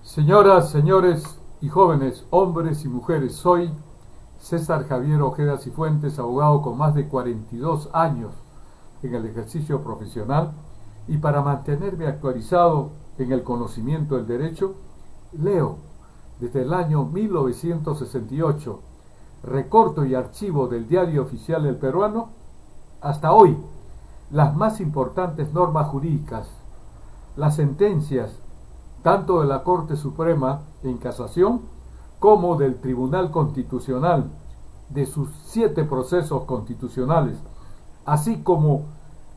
Señoras, señores y jóvenes, hombres y mujeres, soy César Javier Ojeda Cifuentes, abogado con más de 42 años en el ejercicio profesional, y para mantenerme actualizado en el conocimiento del derecho, leo desde el año 1968, recorto y archivo del Diario Oficial del Peruano, hasta hoy, las más importantes normas jurídicas, las sentencias tanto de la Corte Suprema en Casación como del Tribunal Constitucional, de sus 7 procesos constitucionales, así como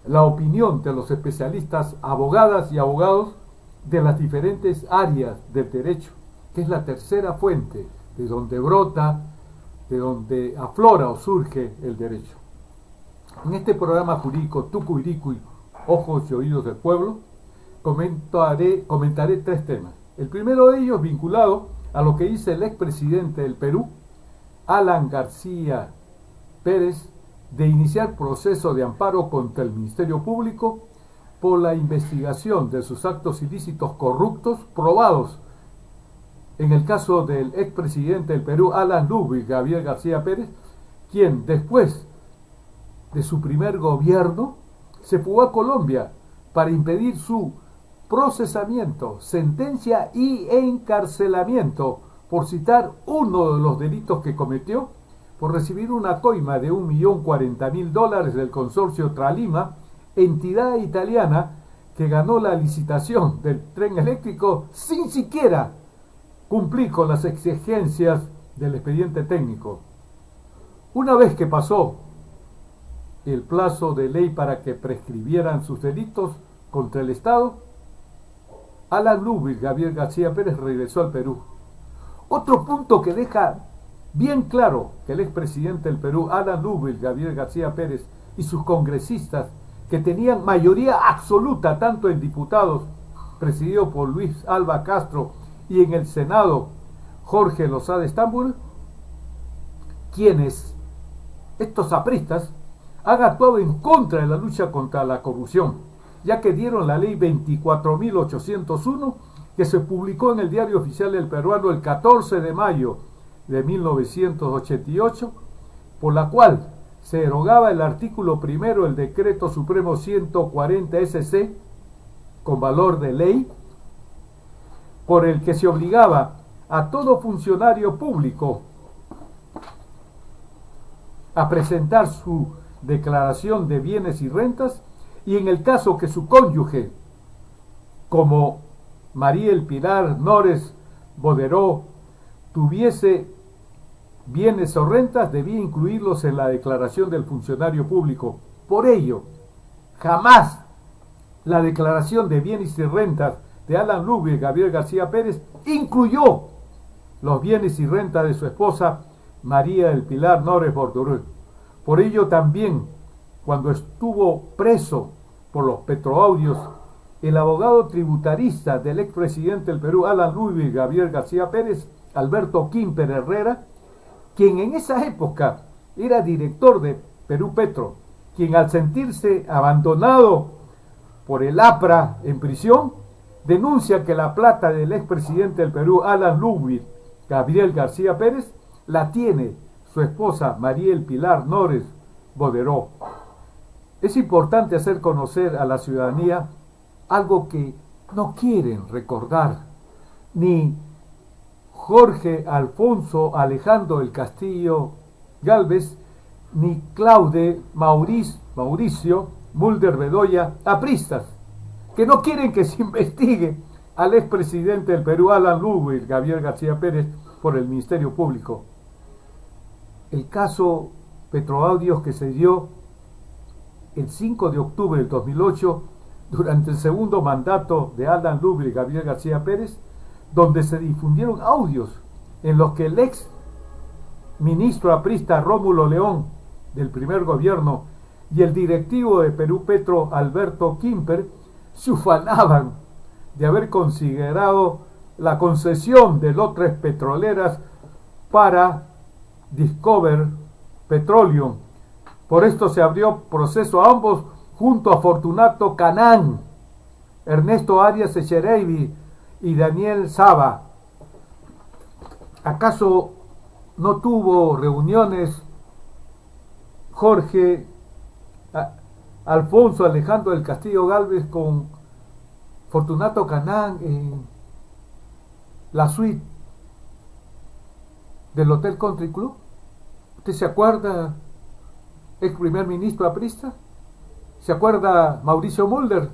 la opinión de los especialistas, abogadas y abogados de las diferentes áreas del derecho, que es la tercera fuente de donde brota, de donde aflora o surge el derecho. En este programa jurídico Tucuiricuy, Ojos y Oídos del Pueblo, comentaré 3 temas. El primero de ellos vinculado a lo que dice el expresidente del Perú, Alan García Pérez, de iniciar proceso de amparo contra el Ministerio Público por la investigación de sus actos ilícitos corruptos probados en el caso del expresidente del Perú, Alan Ludwig Gabriel García Pérez, quien después de su primer gobierno se fugó a Colombia para impedir su procesamiento, sentencia y encarcelamiento, por citar uno de los delitos que cometió, por recibir una coima de $1.040.000 del consorcio Tralima, entidad italiana que ganó la licitación del tren eléctrico sin siquiera cumplir con las exigencias del expediente técnico. Una vez que pasó el plazo de ley para que prescribieran sus delitos contra el Estado, Alan Ludwig Gabriel García Pérez regresó al Perú. Otro punto que deja bien claro que el expresidente del Perú, Alan Ludwig Gabriel García Pérez, y sus congresistas, que tenían mayoría absoluta tanto en diputados, presidido por Luis Alba Castro, y en el Senado, Jorge Lozada Estambul, quienes, estos apristas, han actuado en contra de la lucha contra la corrupción, ya que dieron la ley 24.801, que se publicó en el Diario Oficial del Peruano el 14 de mayo de 1988, por la cual se derogaba el artículo primero del Decreto Supremo 140 SC, con valor de ley, por el que se obligaba a todo funcionario público a presentar su declaración de bienes y rentas, y en el caso que su cónyuge, como Mariel Pilar Nores Boderó, tuviese bienes o rentas, debía incluirlos en la declaración del funcionario público. Por ello, jamás la declaración de bienes y rentas de Alan Ludwig Gabriel García Pérez incluyó los bienes y rentas de su esposa María del Pilar Nores Boderó. Por ello también, cuando estuvo preso por los petroaudios, el abogado tributarista del expresidente del Perú, Alan Ludwig Gabriel García Pérez, Alberto Quimper Herrera, quien en esa época era director de Perú Petro, quien al sentirse abandonado por el APRA en prisión, denuncia que la plata del expresidente del Perú, Alan Ludwig Gabriel García Pérez, la tiene su esposa Mariel Pilar Nores Boderó. Es importante hacer conocer a la ciudadanía algo que no quieren recordar ni Jorge Alfonso Alejandro del Castillo Galvez, ni Claude Mauricio Mulder Bedoya, apristas, que no quieren que se investigue al expresidente del Perú, Alan Ludwig Gabriel García Pérez, por el Ministerio Público. El caso Petroaudios, que se dio el 5 de octubre del 2008, durante el segundo mandato de Alan Ludwig Gabriel García Pérez, donde se difundieron audios en los que el ex ministro aprista Rómulo León, del primer gobierno, y el directivo de Perú Petro, Alberto Quimper, se ufanaban de haber considerado la concesión de lotes petroleras para Discover Petroleum. Por esto se abrió proceso a ambos junto a Fortunato Canán, Ernesto Arias Echereibi y Daniel Saba. ¿Acaso no tuvo reuniones Jorge Alfonso Alejandro del Castillo Gálvez con Fortunato Canán en la suite del Hotel Country Club? ¿Usted se acuerda, ex primer ministro aprista? ¿Se acuerda Mauricio Mulder?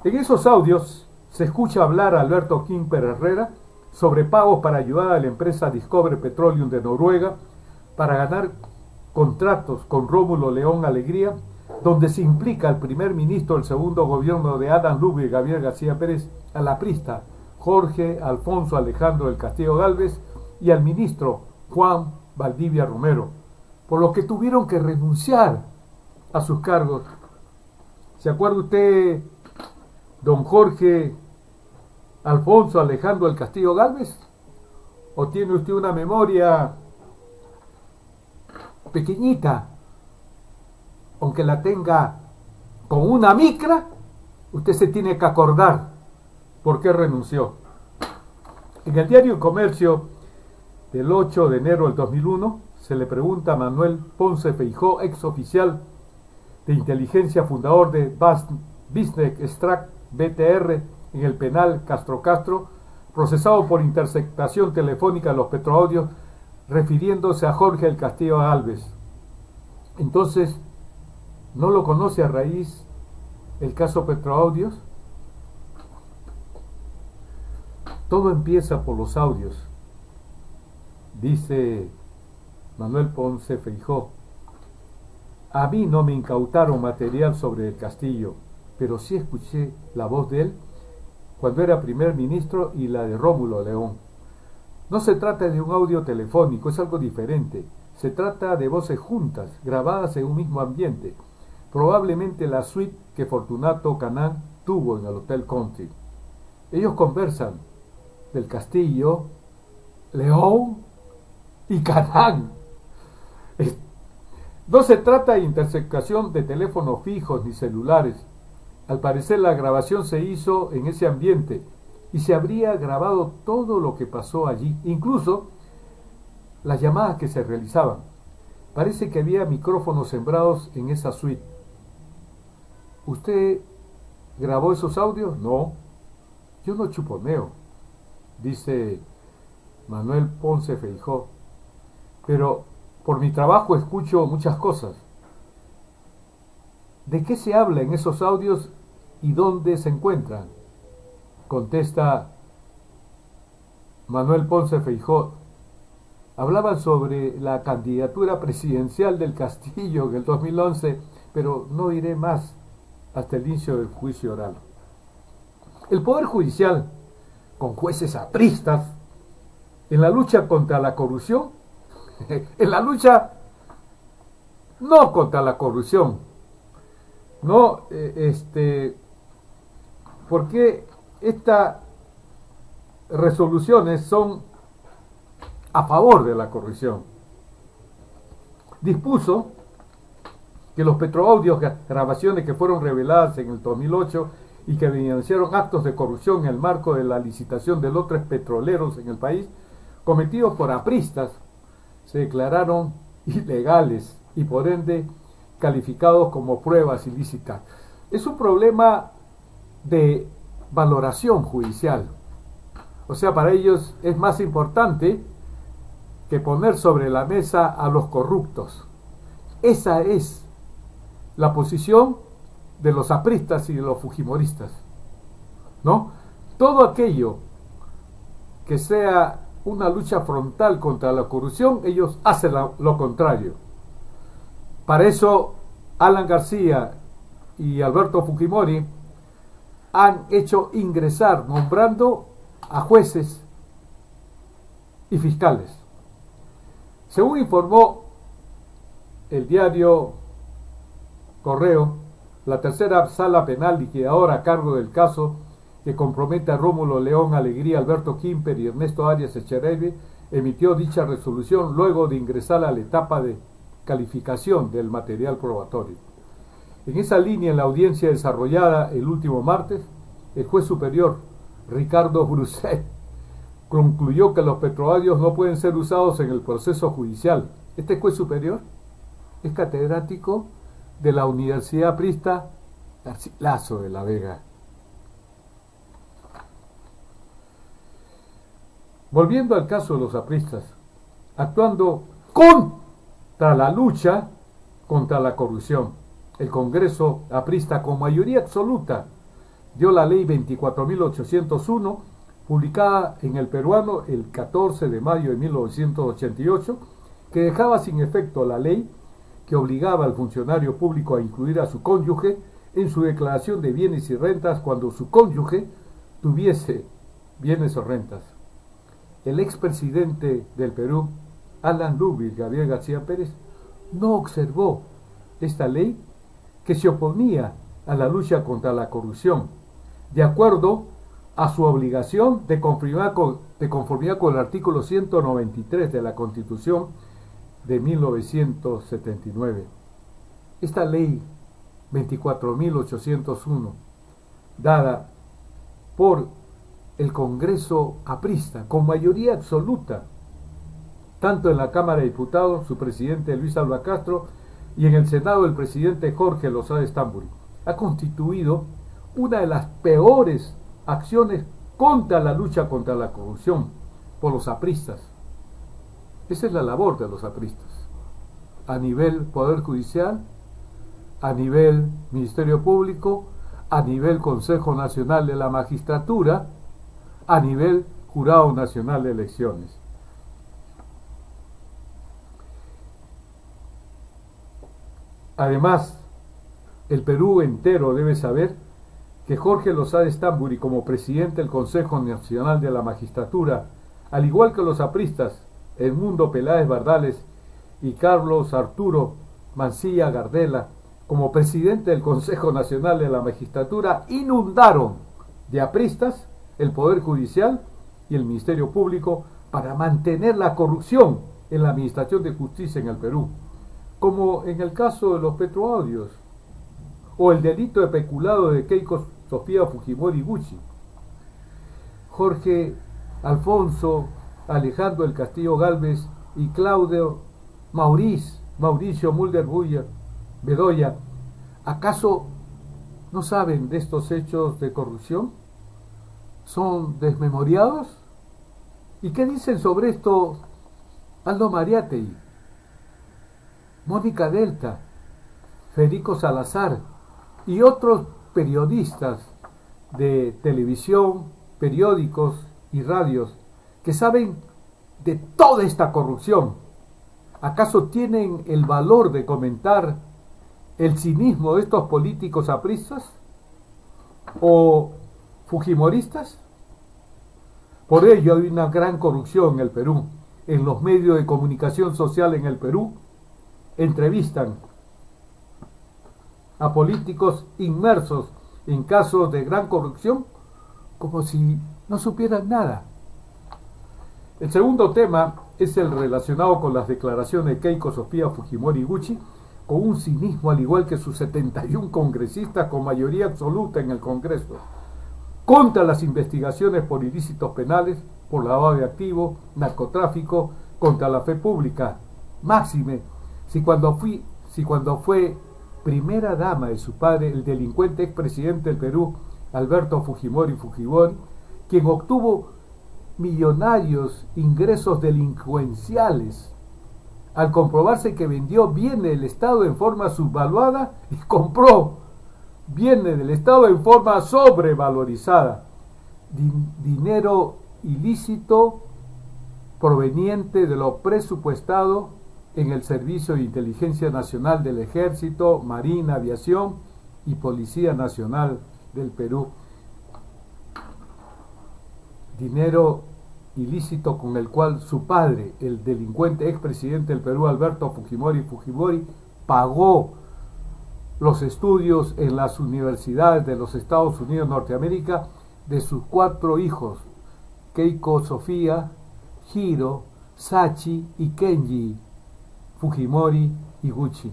En esos audios se escucha hablar a Alberto Quimper Herrera sobre pagos para ayudar a la empresa Discovery Petroleum de Noruega para ganar contratos con Rómulo León Alegría, donde se implica al primer ministro del segundo gobierno de Adán Lubbe y Gabriel García Pérez, al aprista Jorge Alfonso Alejandro del Castillo Gálvez y al ministro Juan Valdivia Romero, por lo que tuvieron que renunciar a sus cargos. ¿Se acuerda usted, don Jorge Alfonso Alejandro del Castillo Gálvez? ¿O tiene usted una memoria pequeñita? Aunque la tenga con una micra, usted se tiene que acordar por qué renunció. En el diario Comercio del 8 de enero del 2001 se le pregunta a Manuel Ponce Feijó, ex oficial de inteligencia, fundador de Business Extract BTR en el penal Castro, procesado por interceptación telefónica de los petroaudios, refiriéndose a Jorge del Castillo Gálvez. Entonces, ¿no lo conoce a raíz el caso Petroaudios? Todo empieza por los audios, dice Manuel Ponce Feijó. A mí no me incautaron material sobre el Castillo, pero sí escuché la voz de él cuando era primer ministro y la de Rómulo León. No se trata de un audio telefónico, es algo diferente. Se trata de voces juntas, grabadas en un mismo ambiente, probablemente la suite que Fortunato Canán tuvo en el Hotel Country. Ellos conversan del Castillo, León y Canán. No se trata de interceptación de teléfonos fijos ni celulares. Al parecer la grabación se hizo en ese ambiente y se habría grabado todo lo que pasó allí, incluso las llamadas que se realizaban. Parece que había micrófonos sembrados en esa suite. ¿Usted grabó esos audios? No, yo no chuponeo, dice Manuel Ponce Feijó, pero por mi trabajo escucho muchas cosas. ¿De qué se habla en esos audios y dónde se encuentran? Contesta Manuel Ponce Feijó. Hablaban sobre la candidatura presidencial del Castillo en el 2011, pero no diré más hasta el inicio del juicio oral. El Poder Judicial, con jueces apristas, en la lucha contra la corrupción, en la lucha no contra la corrupción, no, porque estas resoluciones son a favor de la corrupción. Dispuso que los petroaudios, grabaciones que fueron reveladas en el 2008 y que evidenciaron actos de corrupción en el marco de la licitación de lotes petroleros en el país, cometidos por apristas, se declararon ilegales y por ende calificados como pruebas ilícitas. Es un problema de valoración judicial. O sea, para ellos es más importante que poner sobre la mesa a los corruptos. Esa es la posición de los apristas y de los fujimoristas, ¿no? Todo aquello que sea una lucha frontal contra la corrupción, ellos hacen lo contrario. Para eso Alan García y Alberto Fujimori han hecho ingresar, nombrando a jueces y fiscales. Según informó el diario Correo, la tercera sala penal liquidadora a cargo del caso que compromete a Rómulo León Alegría, Alberto Quimper y Ernesto Arias Echeverri emitió dicha resolución luego de ingresar a la etapa de calificación del material probatorio. En esa línea, en la audiencia desarrollada el último martes, el juez superior Ricardo Bruset concluyó que los petroaudios no pueden ser usados en el proceso judicial. Este juez superior es catedrático de la Universidad Aprista Garcilaso de la Vega. Volviendo al caso de los apristas, actuando contra la lucha contra la corrupción, el Congreso aprista con mayoría absoluta dio la ley 24.801, publicada en El Peruano el 14 de mayo de 1988, que dejaba sin efecto la ley que obligaba al funcionario público a incluir a su cónyuge en su declaración de bienes y rentas cuando su cónyuge tuviese bienes o rentas. El expresidente del Perú, Alan Rubio Gabriel García Pérez, no observó esta ley que se oponía a la lucha contra la corrupción, de acuerdo a su obligación de conformidad con el artículo 193 de la Constitución de 1979. Esta ley 24.801, dada por el Congreso aprista con mayoría absoluta, tanto en la Cámara de Diputados, su presidente Luis Alva Castro, y en el Senado el presidente Jorge Lozada Estambul, ha constituido una de las peores acciones contra la lucha contra la corrupción por los apristas. Esa es la labor de los apristas, a nivel Poder Judicial, a nivel Ministerio Público, a nivel Consejo Nacional de la Magistratura, a nivel Jurado Nacional de Elecciones. Además, el Perú entero debe saber que Jorge Lozada Estambul, como presidente del Consejo Nacional de la Magistratura, al igual que los apristas Edmundo Peláez Bardales y Carlos Arturo Mancilla Gardela, como presidente del Consejo Nacional de la Magistratura, inundaron de apristas el Poder Judicial y el Ministerio Público para mantener la corrupción en la administración de justicia en el Perú, como en el caso de los petroaudios o el delito de peculado de Keiko Sofía Fujimori Gucci. Jorge Alfonso Alejandro del Castillo Gálvez y Claudio Mauricio Mulder Bedoya, ¿acaso no saben de estos hechos de corrupción? ¿Son desmemoriados? ¿Y qué dicen sobre esto Aldo Mariátegui, Mónica Delta, Federico Salazar y otros periodistas de televisión, periódicos y radios que saben de toda esta corrupción? ¿Acaso tienen el valor de comentar el cinismo de estos políticos apristas o fujimoristas? Por ello hay una gran corrupción en el Perú. En los medios de comunicación social en el Perú entrevistan a políticos inmersos en casos de gran corrupción como si no supieran nada. El segundo tema es el relacionado con las declaraciones de Keiko Sofía Fujimori Gucci, con un cinismo al igual que sus 71 congresistas con mayoría absoluta en el Congreso, contra las investigaciones por ilícitos penales, por lavado de activos, narcotráfico, contra la fe pública. Máxime, si cuando fue primera dama de su padre, el delincuente expresidente del Perú, Alberto Fujimori, quien obtuvo millonarios ingresos delincuenciales al comprobarse que vendió bienes del Estado en forma subvaluada y compró bienes del Estado en forma sobrevalorizada, dinero ilícito proveniente de lo presupuestado en el Servicio de Inteligencia Nacional del Ejército, Marina, Aviación y Policía Nacional del Perú. Dinero ilícito con el cual su padre, el delincuente expresidente del Perú, Alberto Fujimori, pagó los estudios en las universidades de los Estados Unidos de Norteamérica de sus 4 hijos, Keiko Sofía, Hiro, Sachi y Kenji Fujimori y Gucci.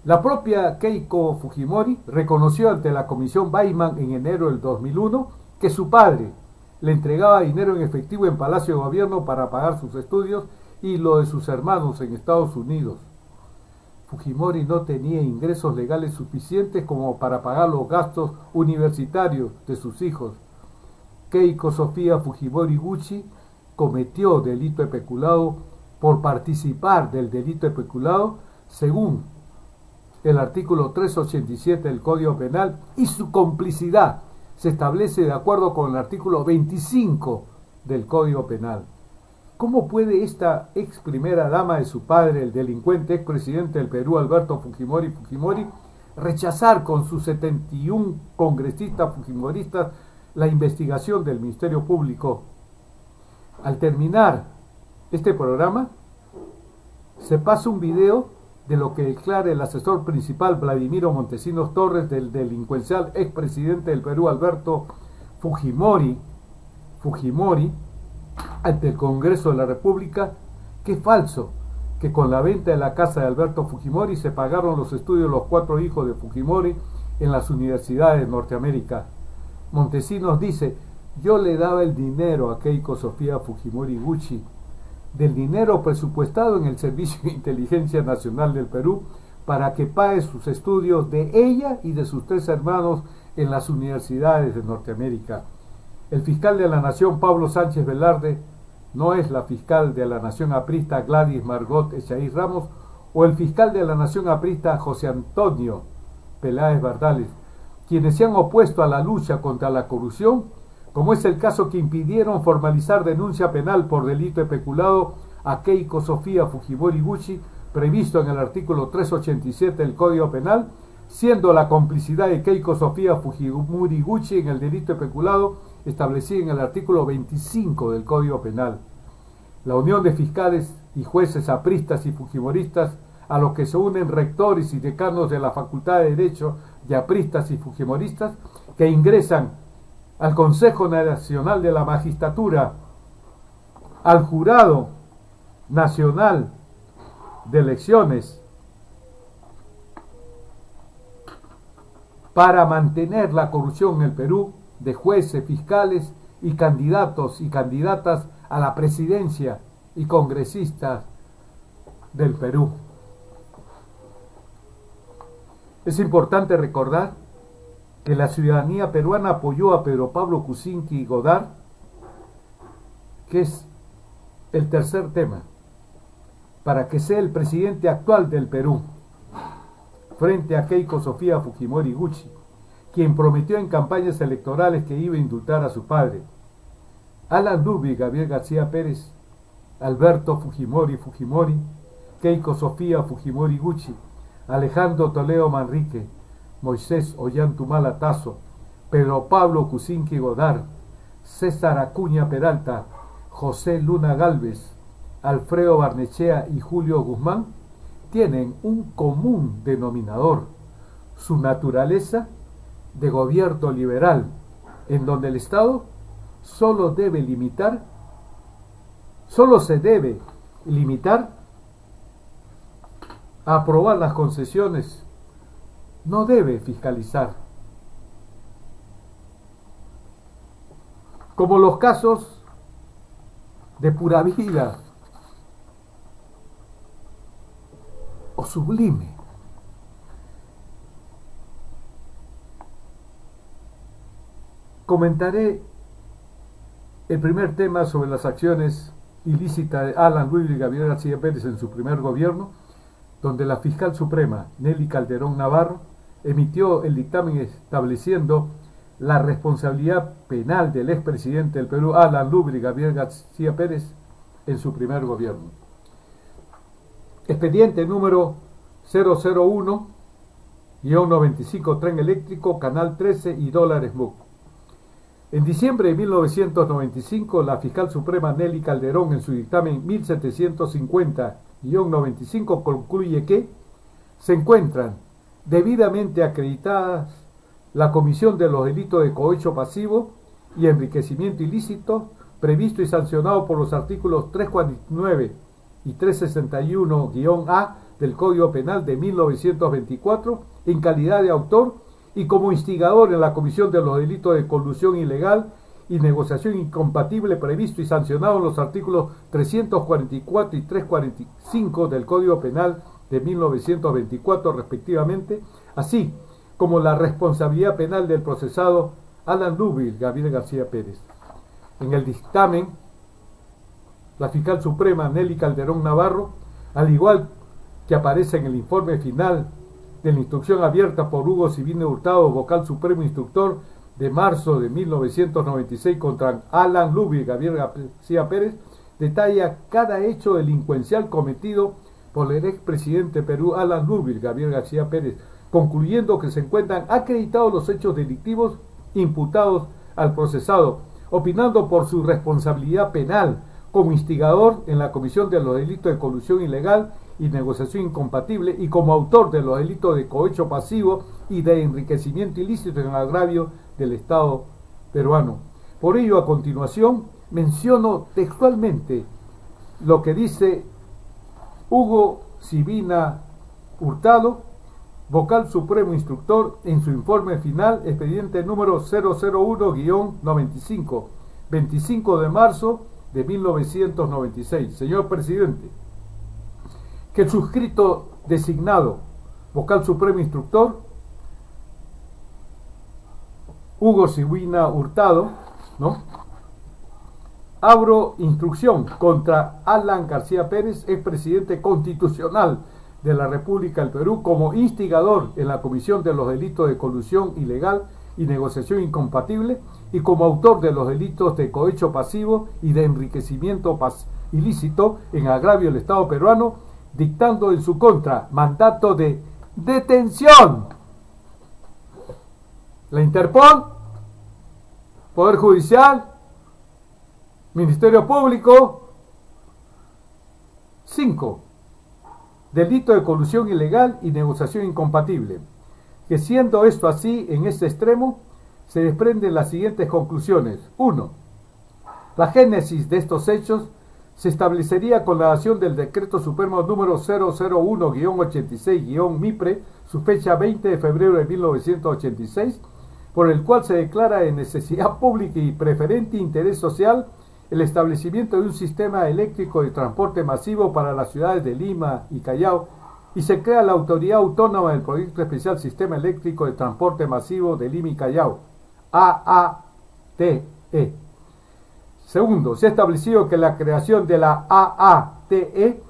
La propia Keiko Fujimori reconoció ante la Comisión Weizmann en enero del 2001 que su padre le entregaba dinero en efectivo en Palacio de Gobierno para pagar sus estudios y lo de sus hermanos en Estados Unidos. Fujimori no tenía ingresos legales suficientes como para pagar los gastos universitarios de sus hijos. Keiko Sofía Fujimori Gucci cometió delito de peculado por participar del delito de peculado según el artículo 387 del Código Penal, y su complicidad se establece de acuerdo con el artículo 25 del Código Penal. ¿Cómo puede esta ex primera dama de su padre, el delincuente expresidente del Perú, Alberto Fujimori Fujimori, rechazar con sus 71 congresistas fujimoristas la investigación del Ministerio Público? Al terminar este programa, se pasa un video de lo que declara el asesor principal Vladimiro Montesinos Torres del delincuencial expresidente del Perú, Alberto Fujimori ante el Congreso de la República, que es falso, que con la venta de la casa de Alberto Fujimori se pagaron los estudios de los 4 hijos de Fujimori en las universidades de Norteamérica. Montesinos dice: yo le daba el dinero a Keiko Sofía Fujimori Gucci, del dinero presupuestado en el Servicio de Inteligencia Nacional del Perú, para que pague sus estudios de ella y de sus 3 hermanos en las universidades de Norteamérica. El fiscal de la Nación, Pablo Sánchez Velarde, no es la fiscal de la Nación aprista Gladys Margot Echaíz Ramos o el fiscal de la Nación aprista José Antonio Peláez Bardales, quienes se han opuesto a la lucha contra la corrupción, como es el caso que impidieron formalizar denuncia penal por delito de peculado a Keiko Sofía Fujimori Gucci, previsto en el artículo 387 del Código Penal, siendo la complicidad de Keiko Sofía Fujimori Gucci en el delito de peculado establecida en el artículo 25 del Código Penal. La unión de fiscales y jueces apristas y fujimoristas, a los que se unen rectores y decanos de la Facultad de Derecho de apristas y fujimoristas, que ingresan al Consejo Nacional de la Magistratura, al Jurado Nacional de Elecciones, para mantener la corrupción en el Perú de jueces, fiscales y candidatos y candidatas a la presidencia y congresistas del Perú. Es importante recordar que la ciudadanía peruana apoyó a Pedro Pablo Kuczynski Godard, que es el tercer tema, para que sea el presidente actual del Perú, frente a Keiko Sofía Fujimori Gucci, quien prometió en campañas electorales que iba a indultar a su padre. Alan Ludwig Gabriel García Pérez, Alberto Fujimori Fujimori, Keiko Sofía Fujimori Gucci, Alejandro Toledo Manrique, Moisés Ollantumala Tazo, Pedro Pablo Kuczynski Godard, César Acuña Peralta, José Luna Gálvez, Alfredo Barnechea y Julio Guzmán tienen un común denominador: su naturaleza de gobierno liberal, en donde el Estado solo se debe limitar a aprobar las concesiones, no debe fiscalizar. Como los casos de Pura Vida o Sublime. Comentaré el primer tema sobre las acciones ilícitas de Alan Ludwig Gabriel García Pérez en su primer gobierno, donde la fiscal suprema Nelly Calderón Navarro emitió el dictamen estableciendo la responsabilidad penal del expresidente del Perú, Alan Ludwig Gabriel García Pérez, en su primer gobierno. Expediente número 001-95, tren eléctrico, canal 13 y dólares MUC. En diciembre de 1995, la fiscal suprema Nelly Calderón, en su dictamen 1750-95, concluye que se encuentran debidamente acreditadas la comisión de los delitos de cohecho pasivo y enriquecimiento ilícito previsto y sancionado por los artículos 349 y 361-A del Código Penal de 1924 en calidad de autor y como instigador en la comisión de los delitos de colusión ilegal y negociación incompatible previsto y sancionado en los artículos 344 y 345 del Código Penal de 1924 respectivamente, así como la responsabilidad penal del procesado Alan Lubich Gabriel García Pérez. En el dictamen, la fiscal suprema Nelly Calderón Navarro, al igual que aparece en el informe final de la instrucción abierta por Hugo Sibina Hurtado, vocal supremo instructor de marzo de 1996 contra Alan Lubich Gabriel García Pérez, detalla cada hecho delincuencial cometido por el expresidente de Perú, Alan Lubich Gabriel García Pérez, concluyendo que se encuentran acreditados los hechos delictivos imputados al procesado, opinando por su responsabilidad penal como instigador en la comisión de los delitos de colusión ilegal y negociación incompatible y como autor de los delitos de cohecho pasivo y de enriquecimiento ilícito en agravio del Estado peruano. Por ello, a continuación, menciono textualmente lo que dice Hugo Sibina Hurtado, vocal supremo instructor, en su informe final, expediente número 001-95, 25 de marzo de 1996. Señor presidente, que el suscrito designado vocal supremo instructor Hugo Sibina Hurtado, abro instrucción contra Alan García Pérez, expresidente constitucional de la República del Perú, como instigador en la comisión de los delitos de colusión ilegal y negociación incompatible y como autor de los delitos de cohecho pasivo y de enriquecimiento ilícito en agravio del Estado peruano, dictando en su contra mandato de detención. La Interpol, Poder Judicial, Ministerio Público. 5. Delito de colusión ilegal y negociación incompatible. Que siendo esto así, en este extremo, se desprenden las siguientes conclusiones. 1. La génesis de estos hechos se establecería con la dación del Decreto Supremo número 001-86-MIPRE, su fecha 20 de febrero de 1986, por el cual se declara de necesidad pública y preferente interés social el establecimiento de un sistema eléctrico de transporte masivo para las ciudades de Lima y Callao, y se crea la Autoridad Autónoma del Proyecto Especial Sistema Eléctrico de Transporte Masivo de Lima y Callao, AATE. Segundo, se ha establecido que la creación de la AATE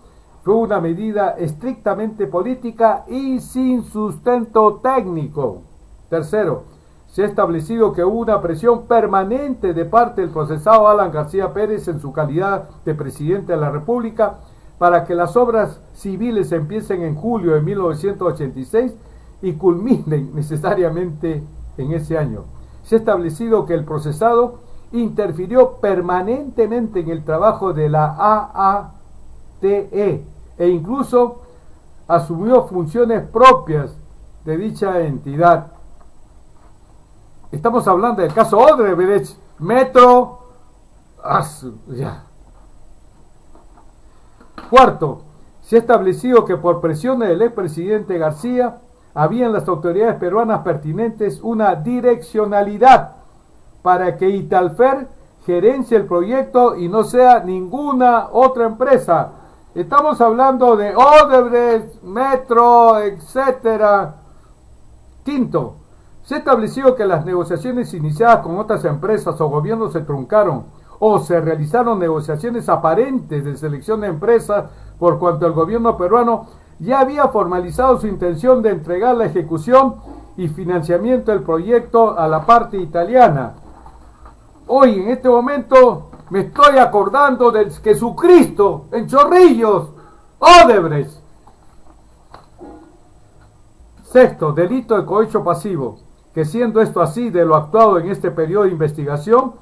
fue una medida estrictamente política y sin sustento técnico. Tercero, se ha establecido que hubo una presión permanente de parte del procesado Alan García Pérez en su calidad de presidente de la República para que las obras civiles empiecen en julio de 1986 y culminen necesariamente en ese año. Se ha establecido que el procesado interfirió permanentemente en el trabajo de la AATE e incluso asumió funciones propias de dicha entidad. Estamos hablando del caso Odebrecht, Metro. Cuarto, se ha establecido que por presiones del expresidente García había en las autoridades peruanas pertinentes una direccionalidad para que Italfer gerencie el proyecto y no sea ninguna otra empresa. Estamos hablando de Odebrecht, Metro, etcétera. Quinto, se ha establecido que las negociaciones iniciadas con otras empresas o gobiernos se truncaron o se realizaron negociaciones aparentes de selección de empresas por cuanto el gobierno peruano ya había formalizado su intención de entregar la ejecución y financiamiento del proyecto a la parte italiana. Hoy, en este momento, me estoy acordando del Jesucristo en Chorrillos, Odebrecht. Sexto, delito de cohecho pasivo, que siendo esto así de lo actuado en este periodo de investigación,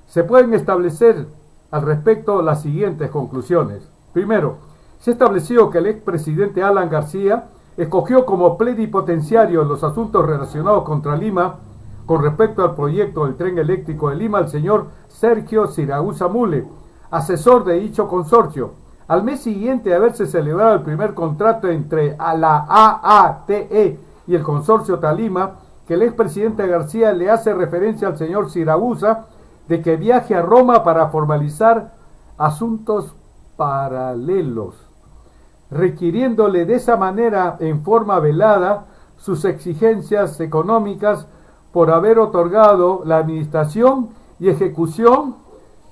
se pueden establecer al respecto las siguientes conclusiones. Primero, se ha establecido que el expresidente Alan García escogió como plenipotenciario en los asuntos relacionados contra Lima, con respecto al proyecto del tren eléctrico de Lima, al señor Sergio Siragusa Mule, asesor de dicho consorcio, Al mes siguiente de haberse celebrado el primer contrato entre la AATE y el consorcio Talima, que el expresidente García le hace referencia al señor Siragusa de que viaje a Roma para formalizar asuntos paralelos, requiriéndole de esa manera en forma velada sus exigencias económicas por haber otorgado la administración y ejecución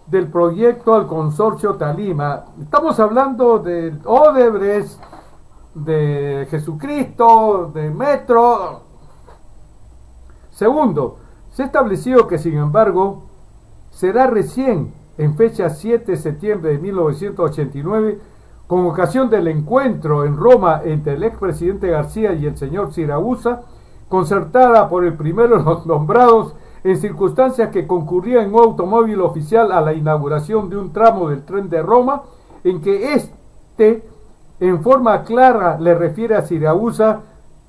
del proyecto al consorcio Talima. Estamos hablando de Odebrecht, de Jesucristo, de Metro. Segundo, se ha establecido que, sin embargo, será recién en fecha 7 de septiembre de 1989, con ocasión del encuentro en Roma entre el expresidente García y el señor Siragusa, concertada por el primero de los nombrados en circunstancias que concurría en un automóvil oficial a la inauguración de un tramo del tren de Roma, en que éste en forma clara le refiere a Siragusa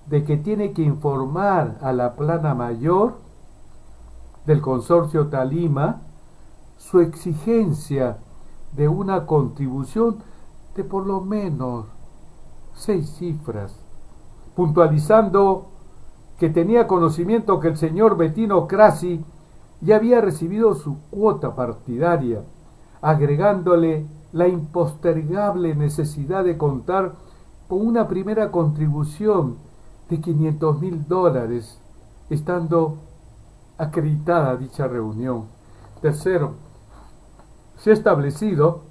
de que tiene que informar a la plana mayor del consorcio Talima su exigencia de una contribución de por lo menos 6 cifras, puntualizando que tenía conocimiento que el señor Bettino Craxi ya había recibido su cuota partidaria, agregándole la impostergable necesidad de contar con una primera contribución de $500,000, estando acreditada dicha reunión. Tercero, se ha establecido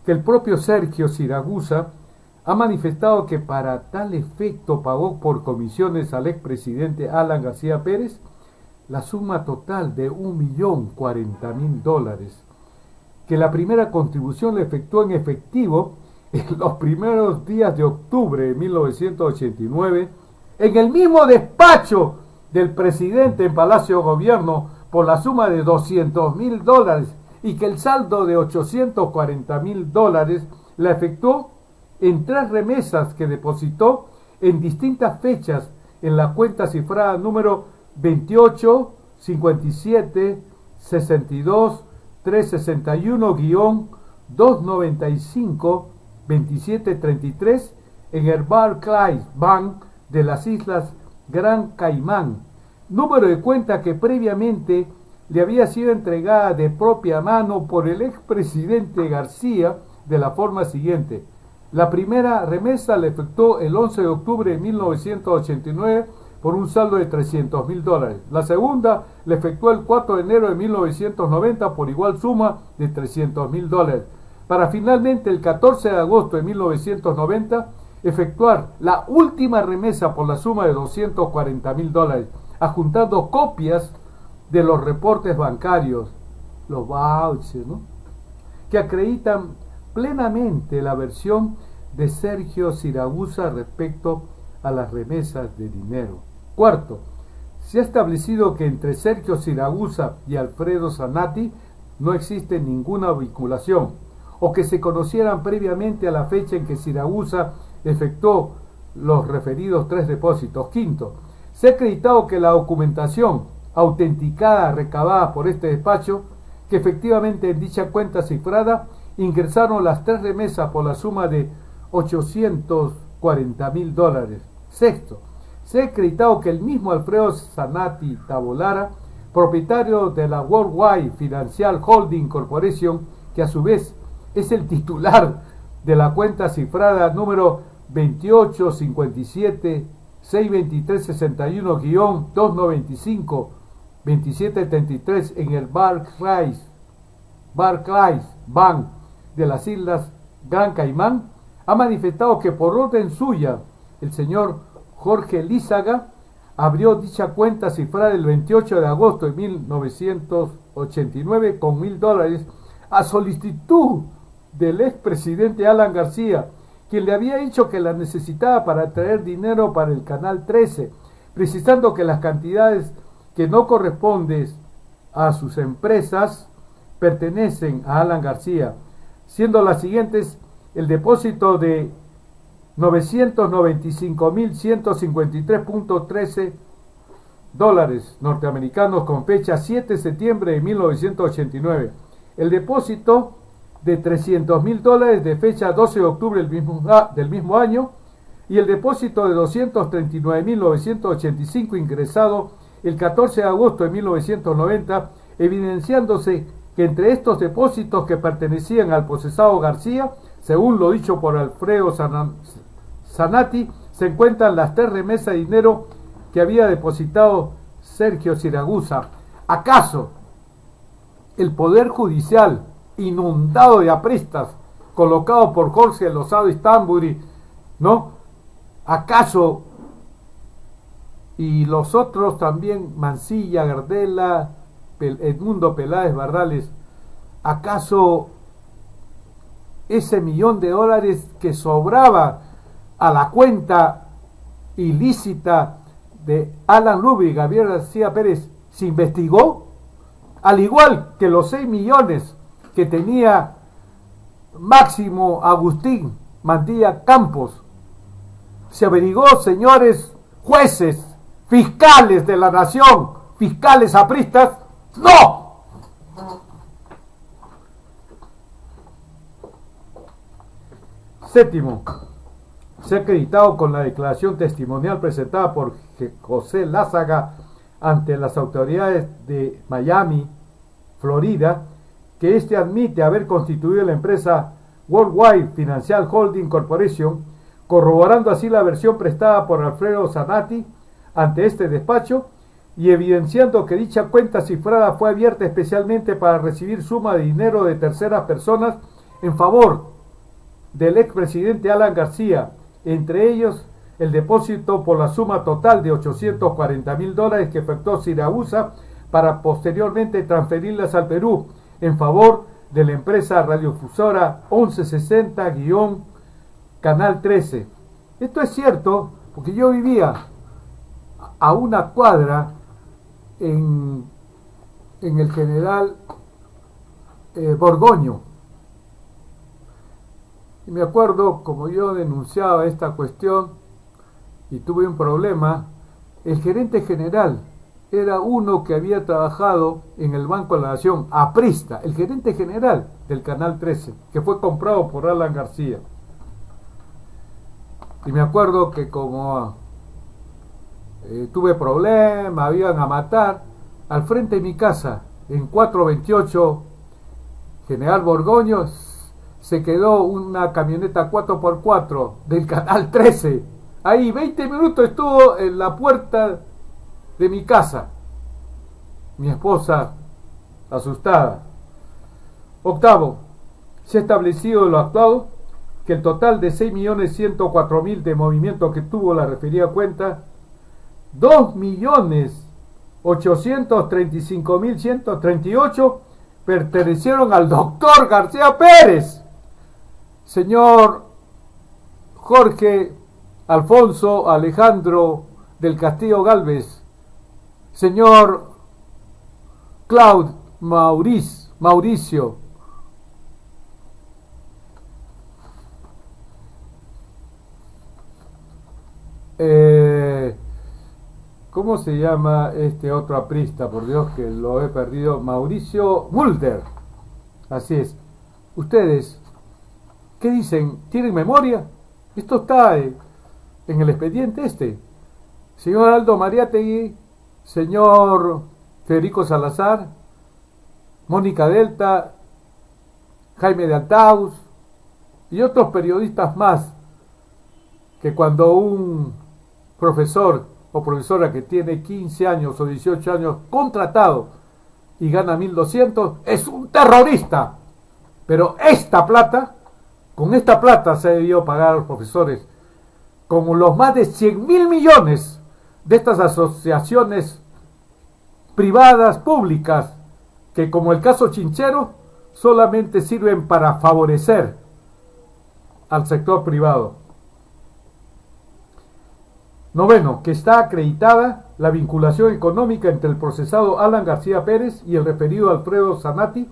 que el propio Sergio Siragusa ha manifestado que para tal efecto pagó por comisiones al expresidente Alan García Pérez la suma total de $1.040.000, que la primera contribución le efectuó en efectivo en los primeros días de octubre de 1989 en el mismo despacho del presidente en Palacio de Gobierno por la suma de $200,000, y que el saldo de $840,000 la efectuó en 3 remesas que depositó en distintas fechas en la cuenta cifrada número 28 57 62 361-295 2733 en el Barclays Bank de las Islas Gran Caimán, número de cuenta que previamente le había sido entregada de propia mano por el expresidente García de la forma siguiente. La primera remesa la efectuó el 11 de octubre de 1989 por un saldo de $300,000. La segunda la efectuó el 4 de enero de 1990 por igual suma de $300,000, para finalmente el 14 de agosto de 1990 efectuar la última remesa por la suma de $240,000, adjuntando copias de los reportes bancarios, los vouchers, ¿no?, que acreditan plenamente la versión de Sergio Siragusa respecto a las remesas de dinero. Cuarto, se ha establecido que entre Sergio Siragusa y Alfredo Zanatti no existe ninguna vinculación, o que se conocieran previamente a la fecha en que Siragusa efectuó los referidos 3 depósitos. Quinto, se ha acreditado que la documentación autenticada recabada por este despacho, que efectivamente en dicha cuenta cifrada ingresaron las 3 remesas por la suma de $840,000. Sexto, se ha acreditado que el mismo Alfredo Zanatti Tabolara, propietario de la Worldwide Financial Holding Corporation, que a su vez es el titular de la cuenta cifrada número 28 57 623 61-295 2733 en el Barclays Bank de las Islas Gran Caimán, ha manifestado que por orden suya el señor Jorge Lízaga abrió dicha cuenta cifrada el 28 de agosto de 1989 con $1,000 a solicitud del expresidente Alan García, quien le había dicho que la necesitaba para traer dinero para el Canal 13, precisando que las cantidades que no corresponden a sus empresas pertenecen a Alan García, siendo las siguientes: el depósito de $995,153.13 norteamericanos con fecha 7 de septiembre de 1989, el depósito de $300.000 de fecha 12 de octubre del mismo año, y el depósito de 239.985 ingresado el 14 de agosto de 1990, evidenciándose que entre estos depósitos que pertenecían al procesado García, según lo dicho por Alfredo Zanatti, se encuentran las 3 remesas de dinero que había depositado Sergio Siragusa. ¿Acaso el Poder Judicial, inundado de apristas, colocado por Jorge Lozado Istamburi, ¿no? ¿Acaso, y los otros también, Mancilla, Gardela, Edmundo Peláez Barrales, acaso ese $1.000.000 que sobraba a la cuenta ilícita de Alan Lubbe y Gabriel García Pérez se investigó? Al igual que los 6 millones que tenía Máximo Agustín Mantilla Campos. Se averiguó, señores jueces, fiscales de la nación, fiscales apristas. ¡No! Séptimo, se ha acreditado con la declaración testimonial presentada por José Lázaga ante las autoridades de Miami, Florida, que éste admite haber constituido la empresa Worldwide Financial Holding Corporation, corroborando así la versión prestada por Alfredo Zanatti ante este despacho y evidenciando que dicha cuenta cifrada fue abierta especialmente para recibir suma de dinero de terceras personas en favor del expresidente Alan García, entre ellos el depósito por la suma total de $840.000 que efectuó Siragusa para posteriormente transferirlas al Perú en favor de la empresa radiodifusora 1160-Canal 13. Esto es cierto porque yo vivía a una cuadra en el General Borgoño. Y me acuerdo, como yo denunciaba esta cuestión y tuve un problema, el gerente general era uno que había trabajado en el Banco de la Nación, aprista, el gerente general del Canal 13, que fue comprado por Alan García. Y me acuerdo que como tuve problemas, me iban a matar, al frente de mi casa, en 428 General Borgoño, se quedó una camioneta 4x4 del Canal 13. Ahí 20 minutos estuvo en la puerta de mi casa. Mi esposa asustada. Octavo, se ha establecido lo actuado que el total de 6.104.000 de movimiento que tuvo la referida cuenta, 2.835.138 pertenecieron al doctor García Pérez. Señor Jorge Alfonso Alejandro del Castillo Galvez, señor Claude Mauricio, ¿cómo se llama este otro aprista? Por Dios que lo he perdido. Mauricio Mulder. Así es. Ustedes, ¿qué dicen? ¿Tienen memoria? Esto está en el expediente este. Señor Aldo Mariátegui, señor Federico Salazar, Mónica Delta, Jaime de Altaus y otros periodistas más, que cuando un profesor o profesora que tiene 15 años o 18 años contratado y gana 1.200 es un terrorista. Pero con esta plata se ha debido pagar a los profesores, como los más de 100.000 millones de estas asociaciones privadas, públicas, que como el caso Chinchero, solamente sirven para favorecer al sector privado. Noveno, que está acreditada la vinculación económica entre el procesado Alan García Pérez y el referido Alfredo Zanatti,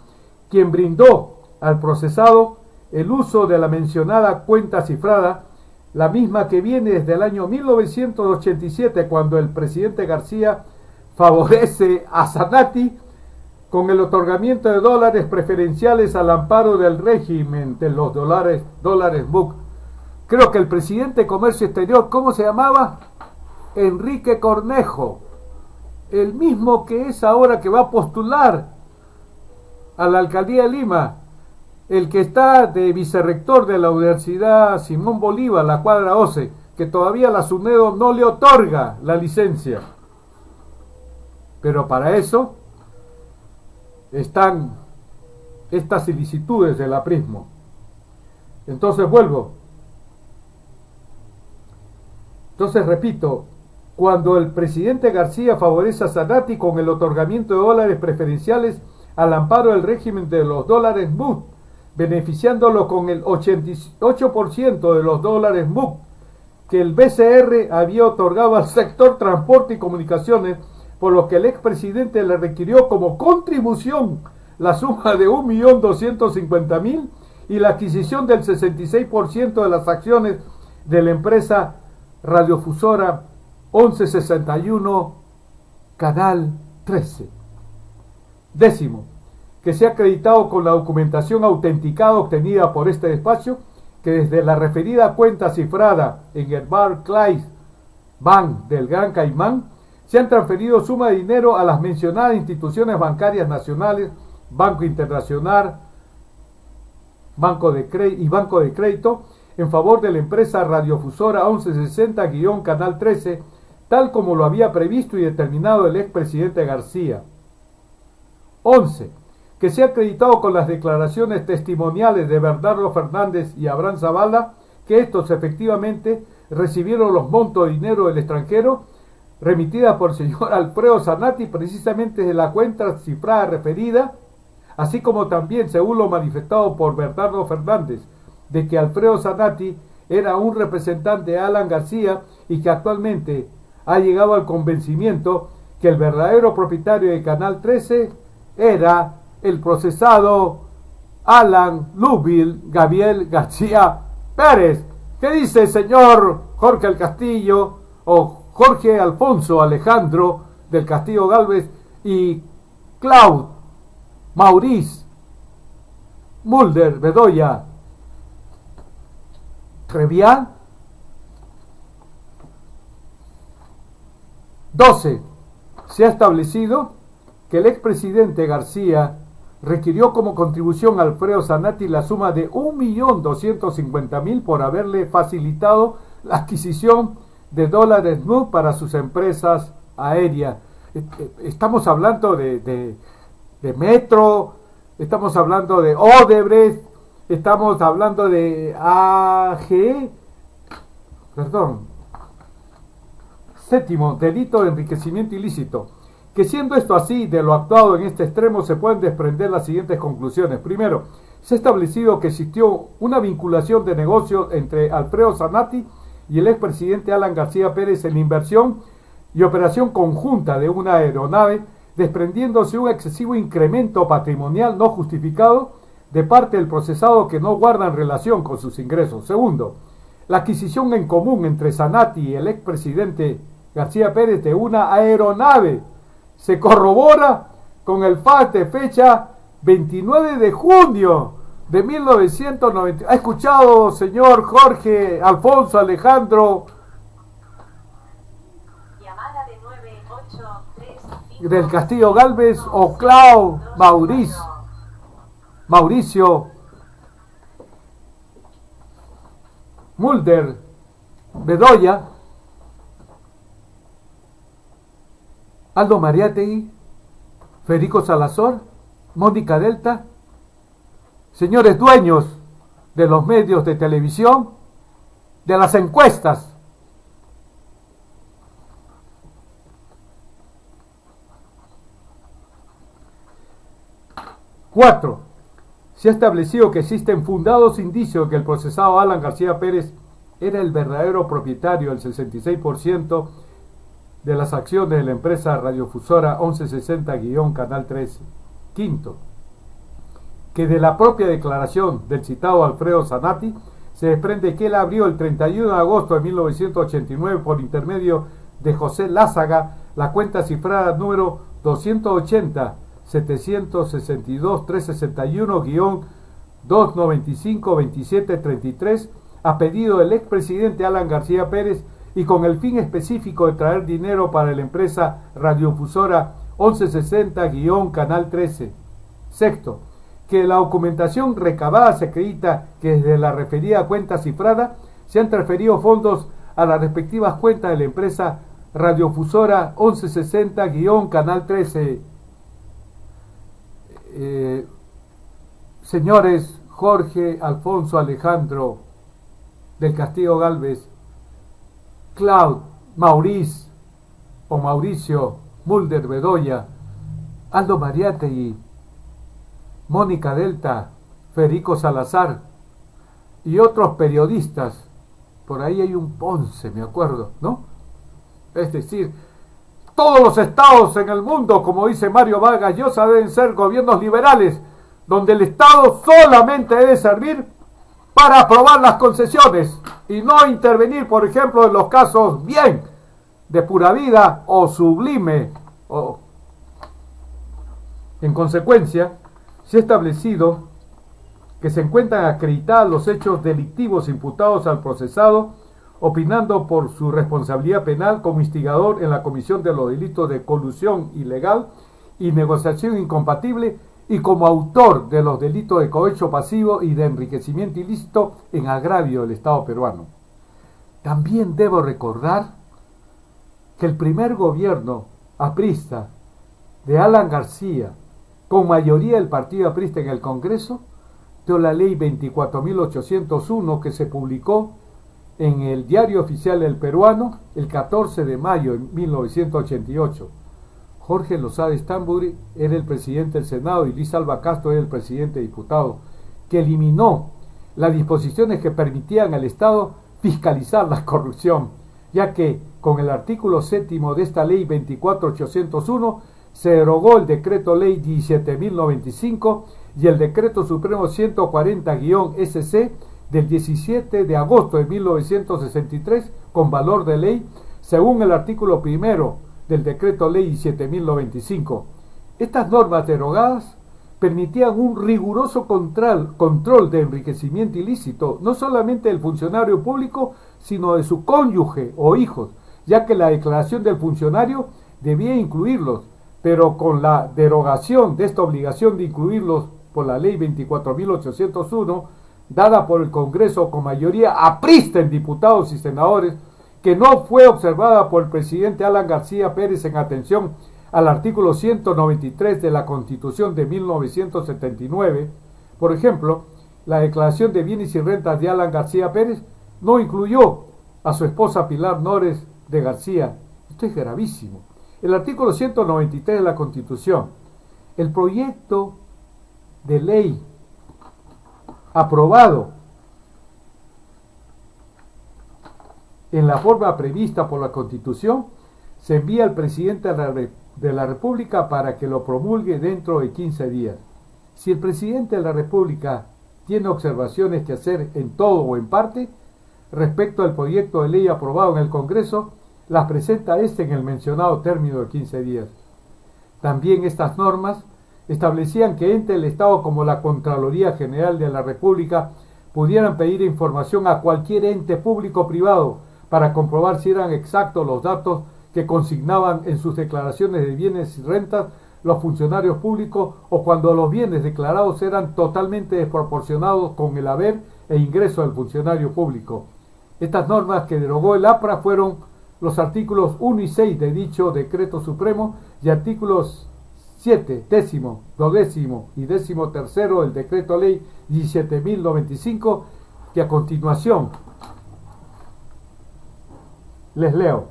quien brindó al procesado el uso de la mencionada cuenta cifrada, la misma que viene desde el año 1987, cuando el presidente García favorece a Zanatti con el otorgamiento de dólares preferenciales al amparo del régimen de los dólares MUC. Creo que el presidente de Comercio Exterior, ¿cómo se llamaba? Enrique Cornejo, el mismo que es ahora que va a postular a la alcaldía de Lima, el que está de vicerrector de la Universidad Simón Bolívar, la cuadra 11, que todavía la SUNEDO no le otorga la licencia. Pero para eso están estas ilicitudes del aprismo. Entonces vuelvo. Entonces repito, cuando el presidente García favorece a Zanatti con el otorgamiento de dólares preferenciales al amparo del régimen de los dólares MUC, beneficiándolo con el 88% de los dólares MUC que el BCR había otorgado al sector transporte y comunicaciones, por lo que el expresidente le requirió como contribución la suma de 1.250.000 y la adquisición del 66% de las acciones de la empresa radiofusora 1161 Canal 13. Décimo, que se ha acreditado con la documentación autenticada obtenida por este despacho que desde la referida cuenta cifrada en el Barclays Bank del Gran Caimán se han transferido suma de dinero a las mencionadas instituciones bancarias nacionales, Banco Internacional, Banco de Crédito, en favor de la empresa radiofusora 1160-Canal 13, tal como lo había previsto y determinado el expresidente García. 11. Que se ha acreditado con las declaraciones testimoniales de Bernardo Fernández y Abraham Zavala que estos efectivamente recibieron los montos de dinero del extranjero remitidas por el señor Alfredo Zanatti precisamente de la cuenta cifrada referida, así como también, según lo manifestado por Bernardo Fernández, de que Alfredo Zanatti era un representante de Alan García y que actualmente ha llegado al convencimiento que el verdadero propietario de Canal 13 era el procesado Alan Lúbil Gabriel García Pérez. ¿Qué dice el señor Jorge el Castillo o Jorge Alfonso Alejandro del Castillo Galvez y Claude Maurice Mulder Bedoya Trevián? 12. Se ha establecido que el expresidente García requirió como contribución a Alfredo Zanatti la suma de 1.250.000 por haberle facilitado la adquisición de dólares MUC para sus empresas aéreas. Estamos hablando de Metro, estamos hablando de Odebrecht, estamos hablando de Séptimo, delito de enriquecimiento ilícito. Que siendo esto así, de lo actuado en este extremo se pueden desprender las siguientes conclusiones. Primero, se ha establecido que existió una vinculación de negocios entre Alfredo Zanatti y el expresidente Alan García Pérez en inversión y operación conjunta de una aeronave, desprendiéndose un excesivo incremento patrimonial no justificado de parte del procesado que no guardan relación con sus ingresos. Segundo, la adquisición en común entre Zanatti y el expresidente García Pérez de una aeronave se corrobora con el fax de fecha 29 de junio de 1990. ¿Ha escuchado, señor Jorge Alfonso Alejandro? Llamada de 983 del Castillo Galvez o Clau Mauricio Mulder Bedoya, Aldo Mariátegui, Federico Salazar, Mónica Delta, señores dueños de los medios de televisión, de las encuestas? Cuatro, se ha establecido que existen fundados indicios que el procesado Alan García Pérez era el verdadero propietario del 66% de las acciones de la empresa radiofusora 1160-Canal 13. Quinto, que de la propia declaración del citado Alfredo Zanatti se desprende que él abrió el 31 de agosto de 1989 por intermedio de José Lázaga la cuenta cifrada número 280 762-361-295-2733 a pedido del expresidente Alan García Pérez y con el fin específico de traer dinero para la empresa radiodifusora 1160-Canal 13. Sexto, que la documentación recabada se acredita que desde la referida cuenta cifrada se han transferido fondos a las respectivas cuentas de la empresa radiodifusora 1160-Canal 13. Señores Jorge Alfonso Alejandro del Castillo Galvez, Mauricio Mulder Bedoya, Aldo Mariátegui, Mónica Delta, Federico Salazar y otros periodistas, por ahí hay un Ponce, me acuerdo, ¿no? Es decir, todos los estados en el mundo, como dice Mario Vargas Llosa, deben ser gobiernos liberales, donde el Estado solamente debe servir para aprobar las concesiones y no intervenir, por ejemplo, en los casos bien de Pura Vida o Sublime. En consecuencia, se ha establecido que se encuentran acreditados los hechos delictivos imputados al procesado, opinando por su responsabilidad penal como instigador en la comisión de los delitos de colusión ilegal y negociación incompatible y como autor de los delitos de cohecho pasivo y de enriquecimiento ilícito en agravio del Estado peruano. También debo recordar que el primer gobierno aprista de Alan García, con mayoría del partido aprista en el Congreso, dio la ley 24.801 que se publicó en el Diario Oficial del Peruano el 14 de mayo de 1988. Jorge Lozada Estamburi era el presidente del Senado y Luis Alba Castro era el presidente diputado, que eliminó las disposiciones que permitían al Estado fiscalizar la corrupción, ya que con el artículo 7 de esta ley 24.801 se derogó el decreto ley 17.095 y el decreto supremo 140-SC del 17 de agosto de 1963 con valor de ley según el artículo primero del decreto ley 17.095. Estas normas derogadas permitían un riguroso control de enriquecimiento ilícito, no solamente del funcionario público, sino de su cónyuge o hijos, ya que la declaración del funcionario debía incluirlos, pero con la derogación de esta obligación de incluirlos por la ley 24.801, dada por el Congreso con mayoría aprista en diputados y senadores, que no fue observada por el presidente Alan García Pérez en atención al artículo 193 de la Constitución de 1979. Por ejemplo, la declaración de bienes y rentas de Alan García Pérez no incluyó a su esposa Pilar Nores de García. Esto es gravísimo. El artículo 193 de la Constitución, el proyecto de ley aprobado en la forma prevista por la Constitución, se envía al presidente de la República para que lo promulgue dentro de 15 días. Si el presidente de la República tiene observaciones que hacer en todo o en parte respecto al proyecto de ley aprobado en el Congreso, las presenta en el mencionado término de 15 días. También estas normas establecían que ente del Estado como la Contraloría General de la República pudieran pedir información a cualquier ente público o privado para comprobar si eran exactos los datos que consignaban en sus declaraciones de bienes y rentas los funcionarios públicos o cuando los bienes declarados eran totalmente desproporcionados con el haber e ingreso del funcionario público. Estas normas que derogó el APRA fueron los artículos 1 y 6 de dicho decreto supremo y artículos 7, décimo, duodécimo y 13º del decreto ley 17.095, que a continuación les leo.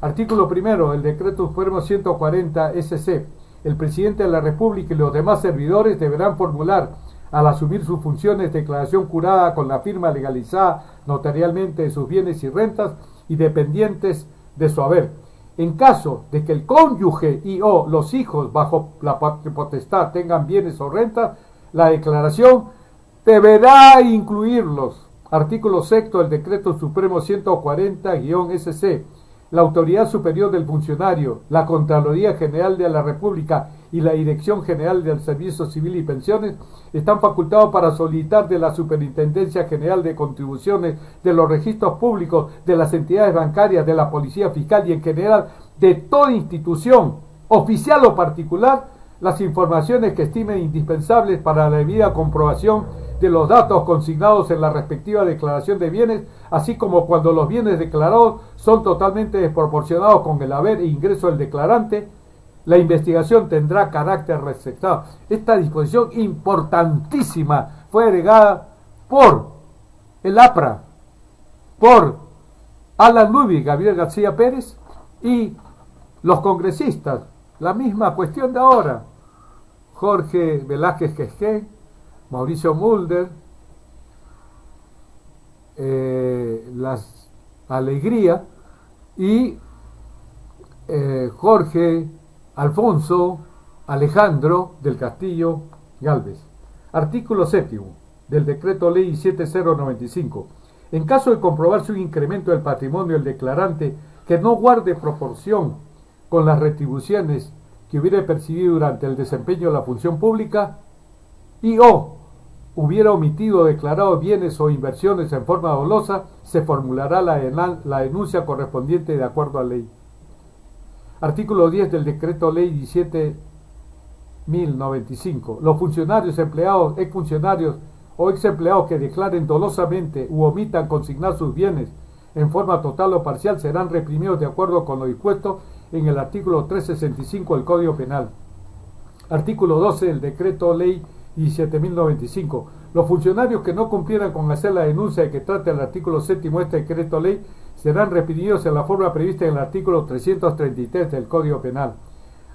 Artículo primero del decreto supremo 140 SC. El presidente de la República y los demás servidores deberán formular al asumir sus funciones declaración jurada con la firma legalizada notarialmente de sus bienes y rentas y dependientes de su haber. En caso de que el cónyuge y o los hijos bajo la potestad tengan bienes o rentas, la declaración deberá incluirlos. Artículo 6 del decreto supremo 140-SC. la Autoridad Superior del Funcionario, la Contraloría General de la República y la Dirección General del Servicio Civil y Pensiones están facultados para solicitar de la Superintendencia General de Contribuciones, de los registros públicos, de las entidades bancarias, de la Policía Fiscal y en general de toda institución, oficial o particular, las informaciones que estimen indispensables para la debida comprobación de los datos consignados en la respectiva declaración de bienes, así como cuando los bienes declarados son totalmente desproporcionados con el haber e ingreso del declarante, la investigación tendrá carácter receptado. Esta disposición importantísima fue agregada por el APRA, por Alan Ludwig, Gabriel García Pérez y los congresistas. La misma cuestión de ahora. Jorge Velázquez Quesquén, Mauricio Mulder, Las Alegría y Jorge Alfonso Alejandro del Castillo Galvez. Artículo 7 del Decreto Ley 7095. En caso de comprobarse un incremento del patrimonio del declarante que no guarde proporción con las retribuciones que hubiera percibido durante el desempeño de la función pública y o hubiera omitido o declarado bienes o inversiones en forma dolosa, se formulará la denuncia correspondiente de acuerdo a ley. Artículo 10 del Decreto Ley 17.095. Los funcionarios, empleados, exfuncionarios o exempleados que declaren dolosamente u omitan consignar sus bienes en forma total o parcial serán reprimidos de acuerdo con lo dispuesto en el artículo 365 del Código Penal. Artículo 12 del Decreto Ley 17.095. Los funcionarios que no cumplieran con hacer la denuncia de que trata el artículo 7 de este Decreto Ley serán reprimidos en la forma prevista en el artículo 333 del Código Penal.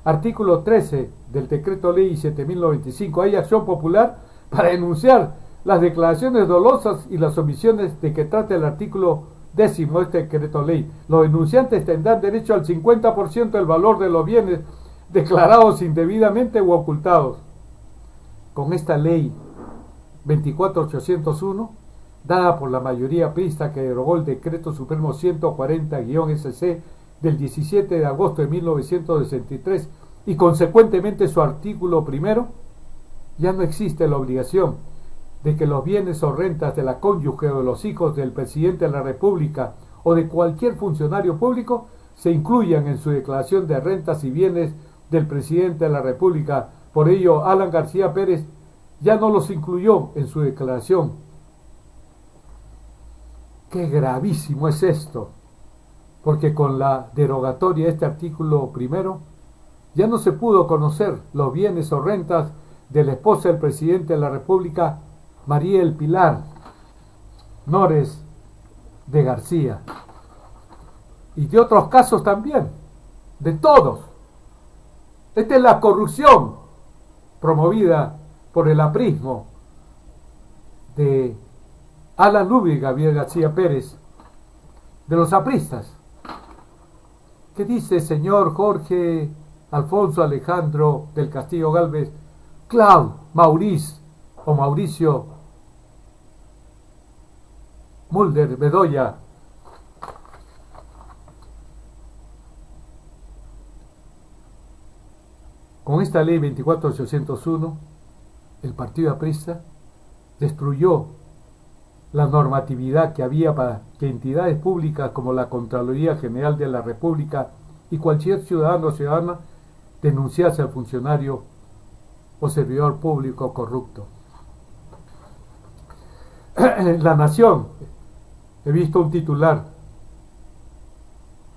Artículo 13 del Decreto Ley 17.095. Hay acción popular para denunciar las declaraciones dolosas y las omisiones de que trata el artículo 10 de este Decreto Ley. Los denunciantes tendrán derecho al 50% del valor de los bienes declarados indebidamente u ocultados. Con esta ley 24801, dada por la mayoría aprista que derogó el Decreto Supremo 140-SC del 17 de agosto de 1963 y consecuentemente su artículo primero, ya no existe la obligación de que los bienes o rentas de la cónyuge o de los hijos del presidente de la República o de cualquier funcionario público se incluyan en su declaración de rentas y bienes del presidente de la República. Por ello, Alan García Pérez ya no los incluyó en su declaración. ¡Qué gravísimo es esto! Porque con la derogatoria de este artículo primero, ya no se pudo conocer los bienes o rentas de la esposa del presidente de la República, María El Pilar Nores de García, y de otros casos también, de todos. Esta es la corrupción promovida por el aprismo de Alan Ludwig, Gabriel García Pérez, de los apristas. ¿Qué dice señor Jorge Alfonso Alejandro del Castillo Galvez, Mauricio Mulder Bedoya? Con esta ley 24801, el partido aprista destruyó la normatividad que había para que entidades públicas como la Contraloría General de la República y cualquier ciudadano o ciudadana denunciase al funcionario o servidor público corrupto. La Nación, he visto un titular: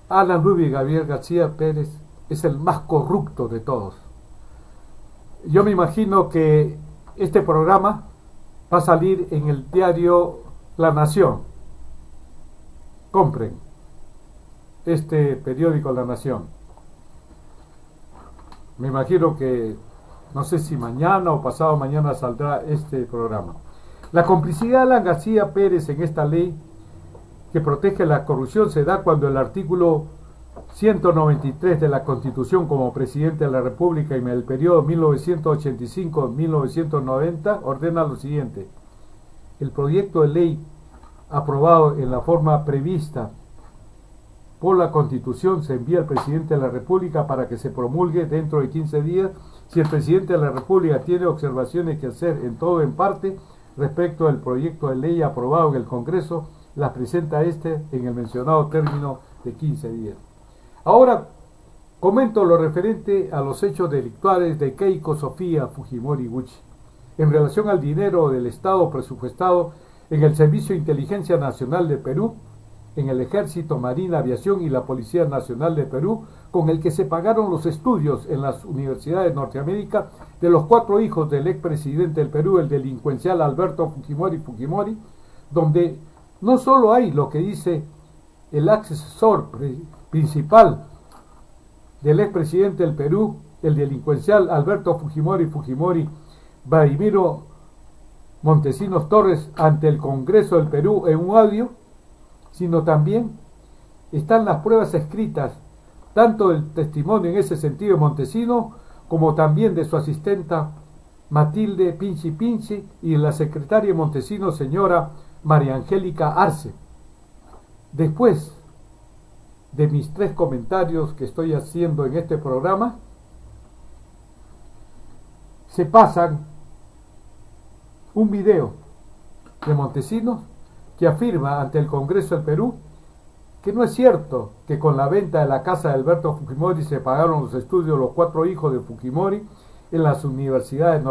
Alan Ludwig Gabriel García Pérez es el más corrupto de todos. Yo me imagino que este programa va a salir en el diario La Nación. Compren este periódico La Nación. Me imagino que no sé si mañana o pasado mañana saldrá este programa. La complicidad de Alan García Pérez en esta ley que protege la corrupción se da cuando el artículo 193 de la Constitución como presidente de la República en el periodo 1985-1990 ordena lo siguiente: el proyecto de ley aprobado en la forma prevista por la Constitución se envía al presidente de la República para que se promulgue dentro de 15 días. Si el presidente de la República tiene observaciones que hacer en todo o en parte respecto al proyecto de ley aprobado en el Congreso, las presenta en el mencionado término de 15 días. Ahora comento lo referente a los hechos delictuales de Keiko Sofía Fujimori Gucci en relación al dinero del Estado presupuestado en el Servicio de Inteligencia Nacional de Perú, en el Ejército, Marina, Aviación y la Policía Nacional de Perú, con el que se pagaron los estudios en las universidades de Norteamérica de los 4 hijos del expresidente del Perú, el delincuencial Alberto Fujimori, donde no solo hay lo que dice el asesor principal del expresidente del Perú, el delincuencial Alberto Fujimori, Vladimiro Montesinos Torres, ante el Congreso del Perú en un audio, sino también están las pruebas escritas, tanto del testimonio en ese sentido de Montesinos, como también de su asistenta Matilde Pinchi y de la secretaria de Montesinos, señora María Angélica Arce. Después de mis 3 comentarios que estoy haciendo en este programa, se pasan un video de Montesinos que afirma ante el Congreso del Perú que no es cierto que con la venta de la casa de Alberto Fujimori se pagaron los estudios de los 4 hijos de Fujimori en las universidades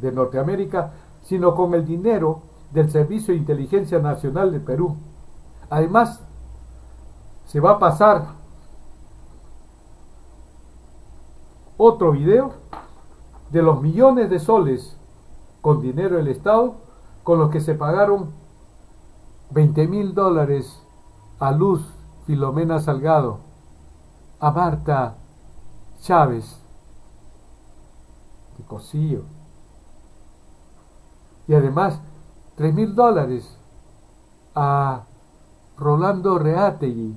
de Norteamérica, sino con el dinero del Servicio de Inteligencia Nacional de Perú. Además, se va a pasar otro video de los millones de soles con dinero del Estado con los que se pagaron $20,000 a Luz Filomena Salgado, a Marta Chávez de Cosío, y además $3,000 a Rolando Reátegui,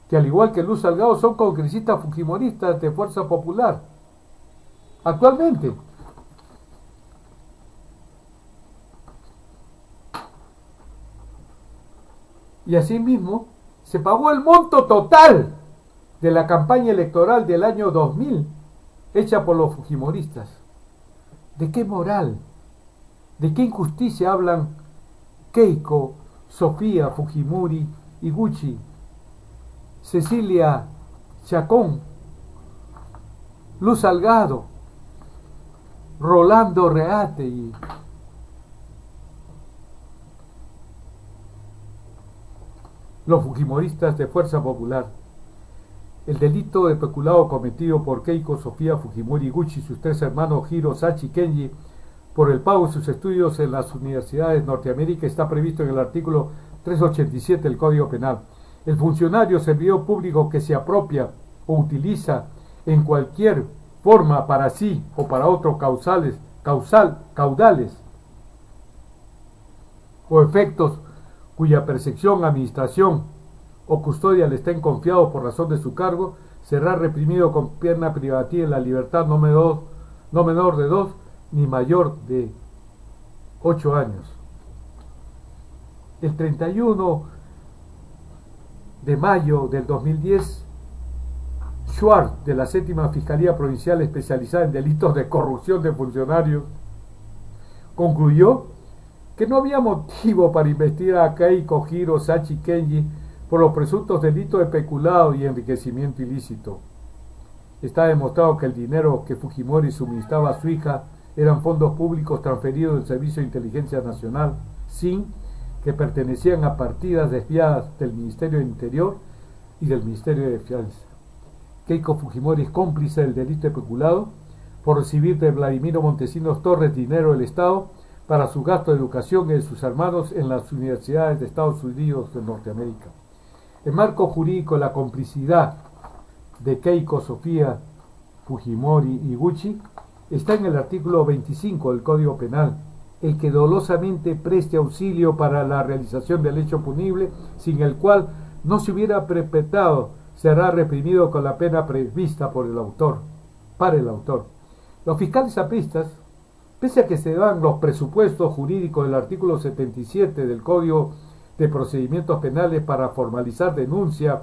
que al igual que Luz Salgado son congresistas fujimoristas de Fuerza Popular actualmente. Y asimismo se pagó el monto total de la campaña electoral del año 2000 hecha por los fujimoristas. ¿De qué moral, de qué injusticia hablan Keiko, Sofía Fujimori y Gucci, Cecilia Chacón, Luz Salgado, Rolando Reátegui, los fujimoristas de Fuerza Popular? El delito de peculado cometido por Keiko Sofía Fujimori Gucci y sus 3 hermanos Hiro, Sachi y Kenji por el pago de sus estudios en las universidades de Norteamérica está previsto en el artículo 387 del Código Penal. El funcionario servidor público que se apropia o utiliza en cualquier forma para sí o para otros caudales o efectos cuya percepción, administración o custodia le estén confiados por razón de su cargo, será reprimido con pena privativa de la libertad no menor de 2 ni mayor de 8 años. El 31 de mayo del 2010, Schwartz, de la 7ª Fiscalía Provincial especializada en delitos de corrupción de funcionarios, concluyó que no había motivo para investigar a Keiko, Hiro, Sachi y Kenji por los presuntos delitos de peculado y enriquecimiento ilícito. Está demostrado que el dinero que Fujimori suministraba a su hija eran fondos públicos transferidos del Servicio de Inteligencia Nacional, SIN, que pertenecían a partidas desviadas del Ministerio del Interior y del Ministerio de Defensa. Keiko Fujimori es cómplice del delito de peculado por recibir de Vladimiro Montesinos Torres dinero del Estado para su gasto de educación y de sus hermanos en las universidades de Estados Unidos de Norteamérica. El marco jurídico de la complicidad de Keiko Sofía Fujimori y Gucci está en el artículo 25 del Código Penal, el que dolosamente preste auxilio para la realización del hecho punible, sin el cual no se hubiera perpetrado, será reprimido con la pena prevista para el autor. Los fiscales apristas, pese a que se dan los presupuestos jurídicos del artículo 77 del Código de Procedimientos Penales para formalizar denuncia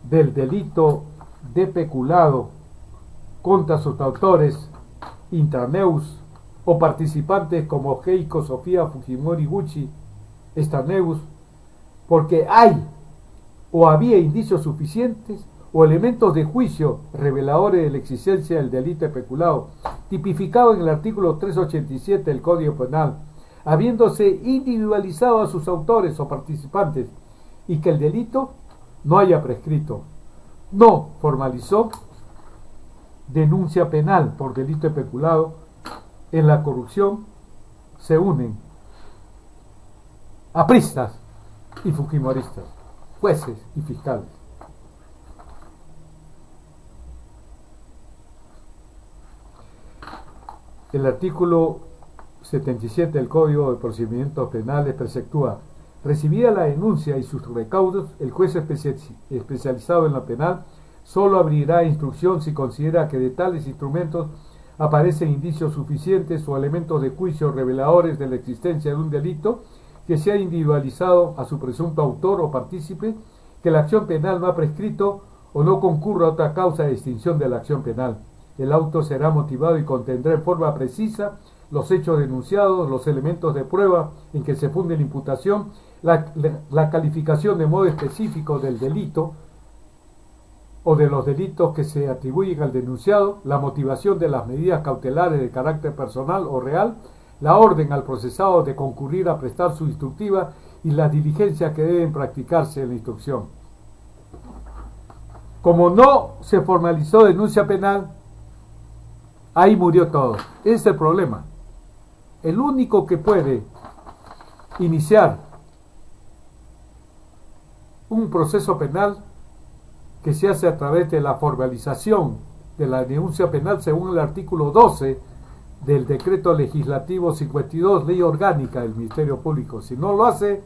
del delito de peculado contra sus autores, intraneus o participantes como Keiko Sofía Fujimori Gucci, extraneus, porque hay o había indicios suficientes o elementos de juicio reveladores de la existencia del delito de peculado, tipificado en el artículo 387 del Código Penal, habiéndose individualizado a sus autores o participantes y que el delito no haya prescrito. No formalizó denuncia penal por delito de peculado. En la corrupción se unen apristas y fujimoristas, jueces y fiscales. El artículo 77 del Código de Procedimientos Penales preceptúa: recibida la denuncia y sus recaudos, el juez especializado en la penal solo abrirá instrucción si considera que de tales instrumentos aparecen indicios suficientes o elementos de juicio reveladores de la existencia de un delito que sea individualizado a su presunto autor o partícipe, que la acción penal no ha prescrito o no concurra a otra causa de extinción de la acción penal. El auto será motivado y contendrá en forma precisa los hechos denunciados, los elementos de prueba en que se funde la imputación, la calificación de modo específico del delito o de los delitos que se atribuyen al denunciado, la motivación de las medidas cautelares de carácter personal o real, la orden al procesado de concurrir a prestar su instructiva y las diligencias que deben practicarse en la instrucción. Como no se formalizó denuncia penal, ahí murió todo. Ese es el problema. El único que puede iniciar un proceso penal que se hace a través de la formalización de la denuncia penal según el artículo 12 del decreto legislativo 52, ley orgánica del Ministerio Público. Si no lo hace,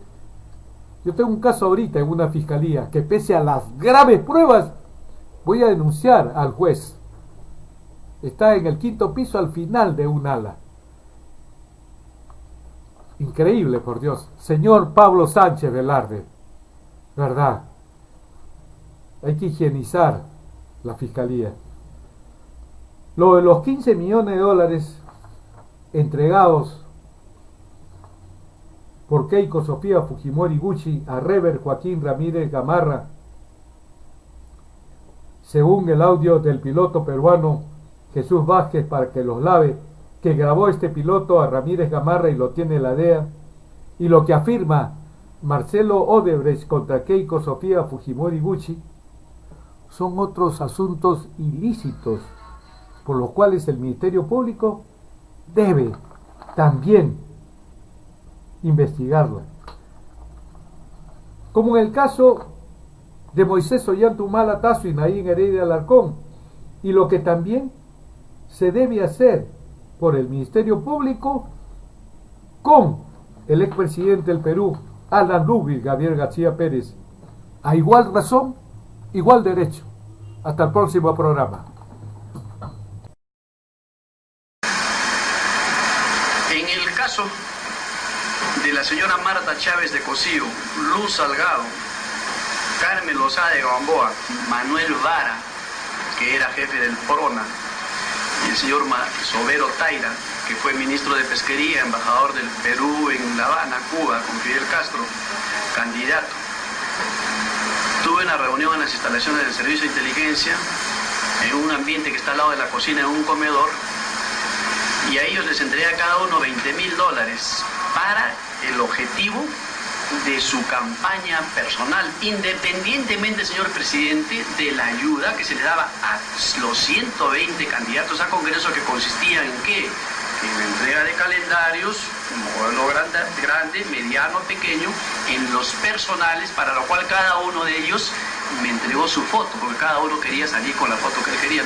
yo tengo un caso ahorita en una fiscalía que pese a las graves pruebas voy a denunciar al juez. Está en el 5º piso al final de un ala. Increíble, por Dios. Señor Pablo Sánchez Velarde, ¿verdad? Hay que higienizar la fiscalía. Lo de los 15 millones de dólares entregados por Keiko Sofía Fujimori Gucci a Rever Joaquín Ramírez Gamarra, según el audio del piloto peruano Jesús Vázquez, para que los lave, que grabó este piloto a Ramírez Gamarra y lo tiene la DEA, y lo que afirma Marcelo Odebrecht contra Keiko Sofía Fujimori Gucci, son otros asuntos ilícitos por los cuales el Ministerio Público debe también investigarlo. Como en el caso de Moisés Ollanta Tazo y Naín Heredia Alarcón, y lo que también se debe hacer por el Ministerio Público con el expresidente del Perú, Alan Rubio y Gabriel García Pérez. A igual razón, igual derecho. Hasta el próximo programa. En el caso de la señora Marta Chávez de Cosío, Luz Salgado, Carmen Lozada de Gamboa, Manuel Vara, que era jefe del PRONA, y el señor Sobero Taira, que fue ministro de Pesquería, embajador del Perú en La Habana, Cuba, con Fidel Castro, candidato. Tuve una reunión en las instalaciones del Servicio de Inteligencia, en un ambiente que está al lado de la cocina, en un comedor, y a ellos les entregué a cada uno $20,000 para el objetivo de su campaña personal, independientemente, señor presidente, de la ayuda que se le daba a los 120 candidatos a Congreso, que consistía en ¿qué? En la entrega de calendarios, modelo grande, mediano, pequeño, en los personales, para lo cual cada uno de ellos me entregó su foto, porque cada uno quería salir con la foto que él quería.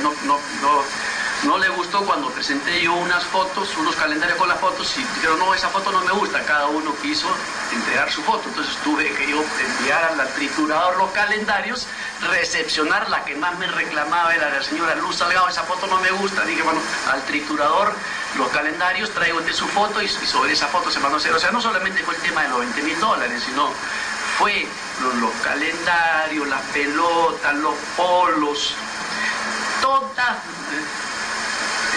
No le gustó cuando presenté yo unas fotos, unos calendarios con las fotos, y dijeron, no, esa foto no me gusta. Cada uno quiso entregar su foto. Entonces tuve que yo enviar al triturador los calendarios, recepcionar. La que más me reclamaba era la señora Luz Salgado, esa foto no me gusta. Dije, bueno, al triturador los calendarios, traigo usted su foto y sobre esa foto se mandó a hacer. O sea, no solamente fue el tema de los $20.000, sino fue los calendarios, las pelotas, los polos, toda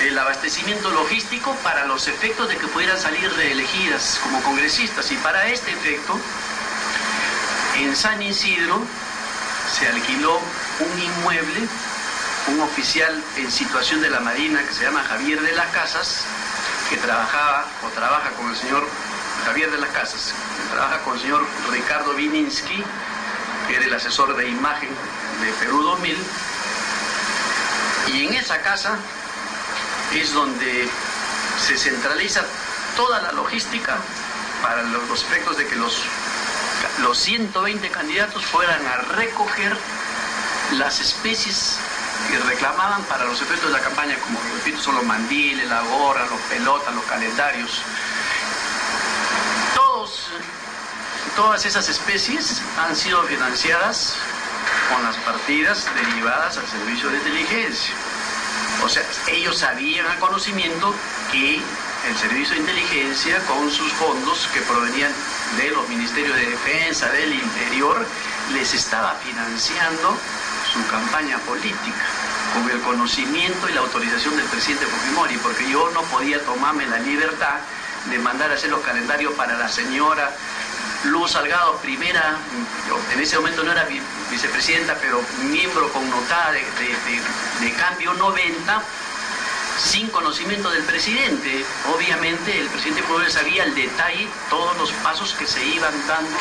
el abastecimiento logístico para los efectos de que pudieran salir reelegidas como congresistas. Y para este efecto, en San Isidro se alquiló un inmueble, un oficial en situación de la Marina que se llama Javier de las Casas, que trabaja con el señor Javier de las Casas, que trabaja con el señor Ricardo Vininsky, que era el asesor de imagen de Perú 2000, y en esa casa es donde se centraliza toda la logística para los efectos de que los 120 candidatos fueran a recoger las especies que reclamaban para los efectos de la campaña, como repito, son los mandiles, la gorra, los pelotas, los calendarios. Todas esas especies han sido financiadas con las partidas derivadas al servicio de inteligencia. O sea, ellos sabían a conocimiento que el servicio de inteligencia, con sus fondos que provenían de los ministerios de defensa, del interior, les estaba financiando su campaña política, con el conocimiento y la autorización del presidente Fujimori, porque yo no podía tomarme la libertad de mandar a hacer los calendarios para la señora Luz Salgado, primera, en ese momento no era vicepresidenta, pero miembro connotada de Cambio 90, sin conocimiento del presidente. Obviamente el presidente Fujimori sabía al detalle todos los pasos que se iban dando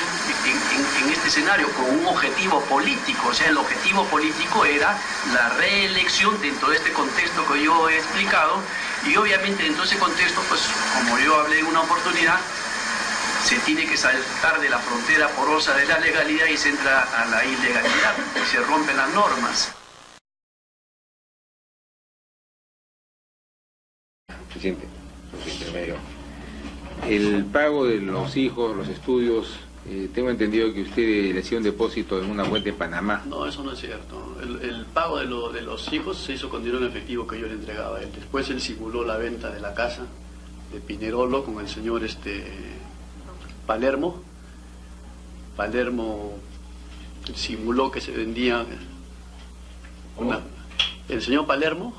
en este escenario, con un objetivo político. O sea, el objetivo político era la reelección dentro de este contexto que yo he explicado, y obviamente dentro de ese contexto, pues como yo hablé en una oportunidad, se tiene que saltar de la frontera porosa de la legalidad y se entra a la ilegalidad, y se rompen las normas. Presidente, intermedio. El pago de los hijos, los estudios, tengo entendido que usted le hacía un depósito en una cuenta en Panamá. No, eso no es cierto. El pago de los hijos se hizo con dinero en efectivo que yo le entregaba a él. Después él simuló la venta de la casa de Pinerolo con el señor Palermo. Palermo simuló que se vendía el señor Palermo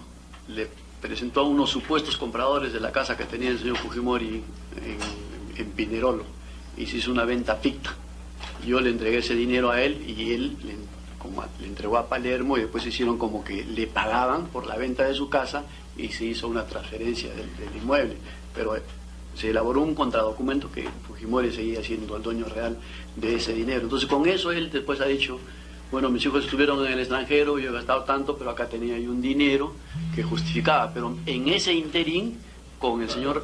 le presentó a unos supuestos compradores de la casa que tenía el señor Fujimori en Pinerolo, y se hizo una venta ficta. Yo le entregué ese dinero a él y él le entregó a Palermo, y después hicieron como que le pagaban por la venta de su casa y se hizo una transferencia del inmueble, pero se elaboró un contradocumento que Fujimori seguía siendo el dueño real de ese dinero. Entonces con eso él después ha dicho: bueno, mis hijos estuvieron en el extranjero, yo he gastado tanto, pero acá tenía yo un dinero que justificaba. Pero en ese interín, con el señor